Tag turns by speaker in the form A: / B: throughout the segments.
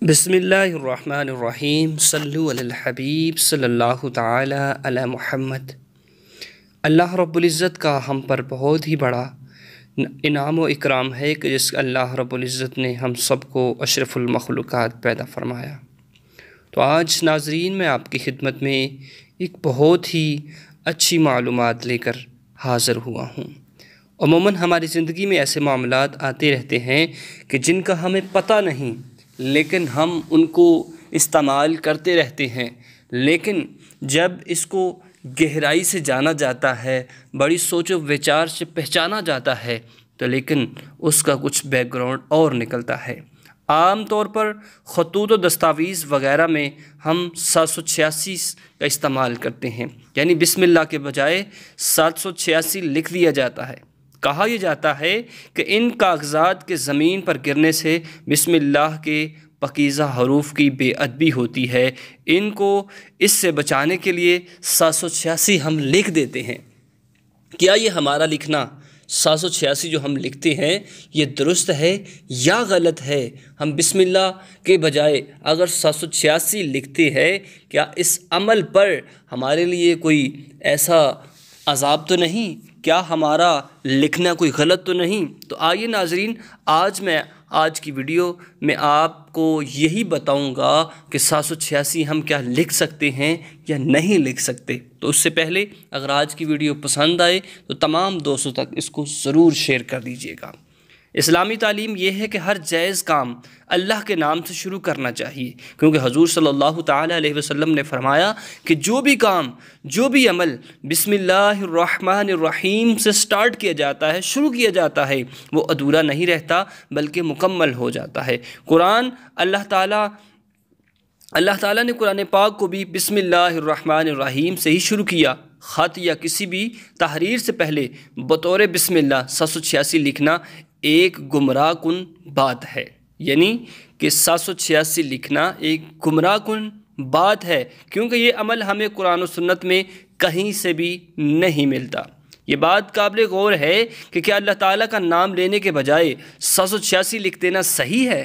A: بسم اللہ الرحمن الرحیم صلو علی الحبیب صلی اللہ تعالی علی محمد۔ اللہ رب العزت کا ہم پر بہت ہی بڑا انعام و اکرام ہے کہ جس اللہ رب العزت نے ہم سب کو اشرف المخلوقات پیدا فرمایا۔ تو آج ناظرین میں آپ کی خدمت میں ایک بہت ہی اچھی معلومات لے کر حاضر ہوا ہوں۔ عموماً ہماری زندگی میں ایسے معاملات آتے رہتے ہیں کہ جن کا ہمیں پتہ نہیں، لیکن ہم ان کو استعمال کرتے رہتے ہیں، لیکن جب اس کو گہرائی سے جانا جاتا ہے، بڑی سوچ و وچار سے پہچانا جاتا ہے، تو لیکن اس کا کچھ بیک گراؤنڈ اور نکلتا ہے۔ عام طور پر خطوط و دستاویز وغیرہ میں ہم 786 کا استعمال کرتے ہیں، یعنی بسم اللہ کے بجائے 786 لکھ دیا جاتا ہے۔ کہا یہ جاتا ہے کہ ان کاغذات کے زمین پر گرنے سے بسم اللہ کے پاکیزہ حروف کی بے ادبی ہوتی ہے، ان کو اس سے بچانے کے لیے 786 ہم لکھ دیتے ہیں۔ کیا یہ ہمارا لکھنا 786 جو ہم لکھتے ہیں یہ درست ہے یا غلط ہے؟ ہم بسم اللہ کے بجائے اگر 786 لکھتے ہیں، کیا اس عمل پر ہمارے لیے کوئی ایسا عذاب تو نہیں؟ کیا ہمارا لکھنا کوئی غلط تو نہیں؟ تو آئیے ناظرین، آج کی ویڈیو میں آپ کو یہی بتاؤں گا کہ 786 ہم کیا لکھ سکتے ہیں یا نہیں لکھ سکتے۔ تو اس سے پہلے اگر آج کی ویڈیو پسند آئے تو تمام دوستوں تک اس کو ضرور شیئر کر دیجیے گا۔ اسلامی تعلیم یہ ہے کہ ہر جائز کام اللہ کے نام سے شروع کرنا چاہیے، کیونکہ حضور صلی اللہ تعالیٰ علیہ وسلم نے فرمایا کہ جو بھی کام، جو بھی عمل بسم اللہ الرحمن الرحیم سے سٹارٹ کیا جاتا ہے، شروع کیا جاتا ہے، وہ ادھورا نہیں رہتا بلکہ مکمل ہو جاتا ہے۔ اللہ تعالیٰ نے قرآن پاک کو بھی بسم اللہ الرحمن الرحیم سے ہی شروع کیا۔ خط یا کسی بھی تحریر سے پہلے بطور بسم اللہ 786 لکھنا ایک گمراہ کن بات ہے، یعنی کہ 786 لکھنا ایک گمراہ کن بات ہے، کیونکہ یہ عمل ہمیں قرآن و سنت میں کہیں سے بھی نہیں ملتا۔ یہ بات قابل غور ہے کہ کیا اللہ تعالیٰ کا نام لینے کے بجائے 786 لکھ دینا صحیح ہے؟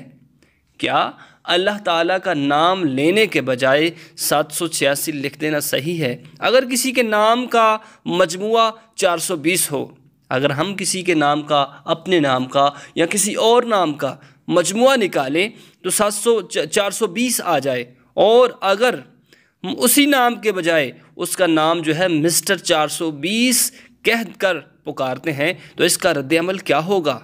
A: کیا اللہ تعالیٰ کا نام لینے کے بجائے 786 لکھ دینا صحیح ہے؟ اگر کسی کے نام کا مجموعہ 420 ہو، اگر ہم کسی کے نام کا، اپنے نام کا یا کسی اور نام کا مجموعہ نکالیں تو 420 آ جائے، اور اگر ہم اسی نام کے بجائے اس کا نام جو ہے مسٹر 420 کہہ کر پکارتے ہیں تو اس کا رد عمل کیا ہوگا؟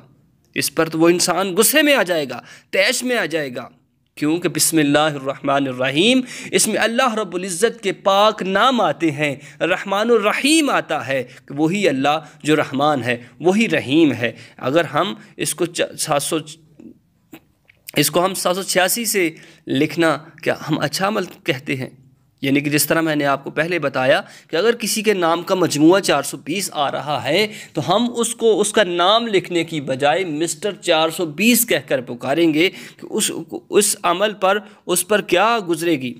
A: اس پر تو وہ انسان غصے میں آ جائے گا، طیش میں آ جائے گا، کیونکہ بسم اللہ الرحمن الرحیم اس میں اللہ رب العزت کے پاک نام آتے ہیں، رحمان الرحیم آتا ہے کہ وہی اللہ جو رحمان ہے، وہی رحیم ہے۔ اگر ہم اس کو 786 سے لکھنا کیا ہم اچھا عمل کہتے ہیں؟ یعنی کہ جس طرح میں نے آپ کو پہلے بتایا کہ اگر کسی کے نام کا مجموعہ 420 آ رہا ہے تو ہم اس کا نام لکھنے کی بجائے مسٹر 420 کہہ کر پکاریں گے کہ اس عمل پر اس پر کیا گزرے گی۔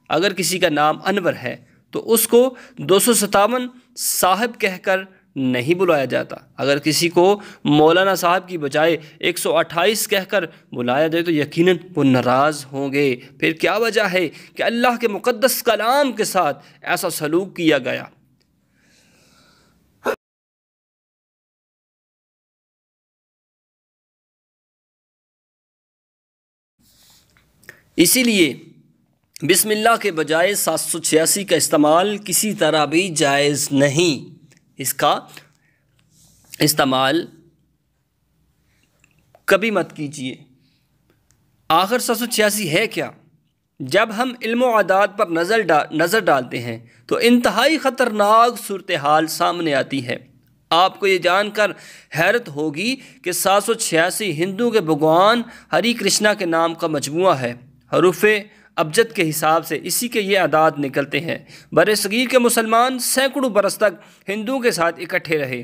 A: اگر کسی کا نام انور ہے تو اس کو 257 صاحب کہہ کر نہیں بلایا جاتا۔ اگر کسی کو مولانا صاحب کی بجائے 128 کہہ کر بلایا جائے تو یقیناً وہ ناراض ہوں گے۔ پھر کیا وجہ ہے کہ اللہ کے مقدس کلام کے ساتھ ایسا سلوک کیا گیا؟ اسی لیے بسم اللہ کے بجائے 786 کا استعمال کسی طرح بھی جائز نہیں۔ اس کا استعمال کبھی مت کیجیے۔ آخر 786 ہے کیا؟ جب ہم علم و اعداد پر نظر ڈالتے ہیں تو انتہائی خطرناک صورتحال سامنے آتی ہے۔ آپ کو یہ جان کر حیرت ہوگی کہ 786 ہندو کے بھگوان ہری کرشنا کے نام کا مجموعہ ہے۔ حروف ابجد کے حساب سے اسی کے یہ اعداد نکلتے ہیں۔ بر صغیر کے مسلمان سینکڑوں برس تک ہندوؤں کے ساتھ اکٹھے رہے،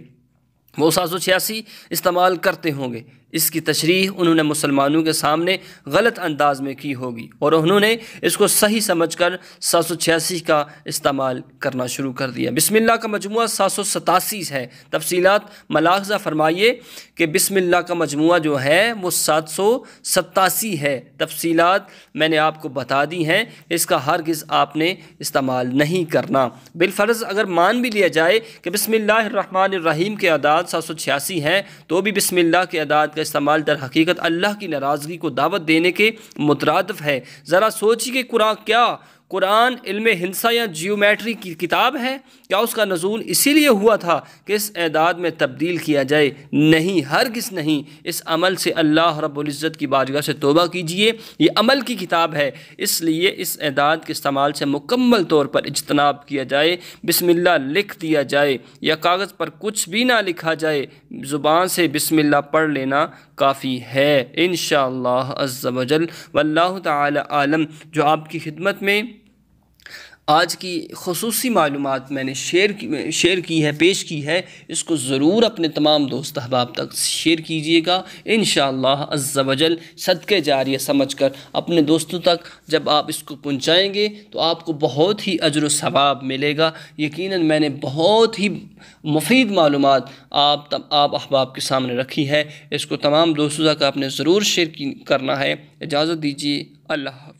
A: وہ 786 استعمال کرتے ہوں گے۔ اس کی تشریح انہوں نے مسلمانوں کے سامنے غلط انداز میں کی ہوگی اور انہوں نے اس کو صحیح سمجھ کر 786 کا استعمال کرنا شروع کر دیا۔ بسم اللہ کا مجموعہ 787 ہے۔ تفصیلات ملاحظہ فرمائیے کہ بسم اللہ کا مجموعہ جو ہے وہ 787 ہے۔ تفصیلات میں نے آپ کو بتا دی ہیں، اس کا ہرگز آپ نے استعمال نہیں کرنا۔ بالفرض اگر مان بھی لیا جائے کہ بسم اللہ الرحمن الرحیم کے اعداد 786 ہیں، تو بھی بسم اللہ کے اعداد کا استعمال در حقیقت اللہ کی ناراضگی کو دعوت دینے کے مترادف ہے۔ ذرا سوچیے کہ قرآن علم ہندسہ یا جیومیٹری کی کتاب ہے؟ کیا اس کا نزول اسی لیے ہوا تھا کہ اس اعداد میں تبدیل کیا جائے؟ نہیں، ہرگز نہیں۔ اس عمل سے اللہ رب العزت کی بارگاہ سے توبہ کیجئے۔ یہ عمل کی کتاب ہے، اس لیے اس اعداد کے استعمال سے مکمل طور پر اجتناب کیا جائے۔ بسم اللہ لکھ دیا جائے یا کاغذ پر کچھ بھی نہ لکھا جائے، زبان سے بسم اللہ پڑھ لینا کافی ہے انشاءاللہ عز و جل۔ واللہ تعالی عالم۔ جو آپ کی خدمت میں آج کی خصوصی معلومات میں نے شیئر کی ہے، پیش کی ہے، اس کو ضرور اپنے تمام دوست احباب تک شیئر کیجئے گا انشاءاللہ عز و جل۔ صدقہ جاریہ سمجھ کر اپنے دوستوں تک جب آپ اس کو پہنچائیں گے تو آپ کو بہت ہی اجر و ثواب ملے گا۔ یقیناً میں نے بہت ہی مفید معلومات آپ احباب کے سامنے رکھی ہے، اس کو تمام دوستوں تک آپ نے ضرور شیئر کرنا ہے۔ اجازت دیجیے، اللہ حافظ۔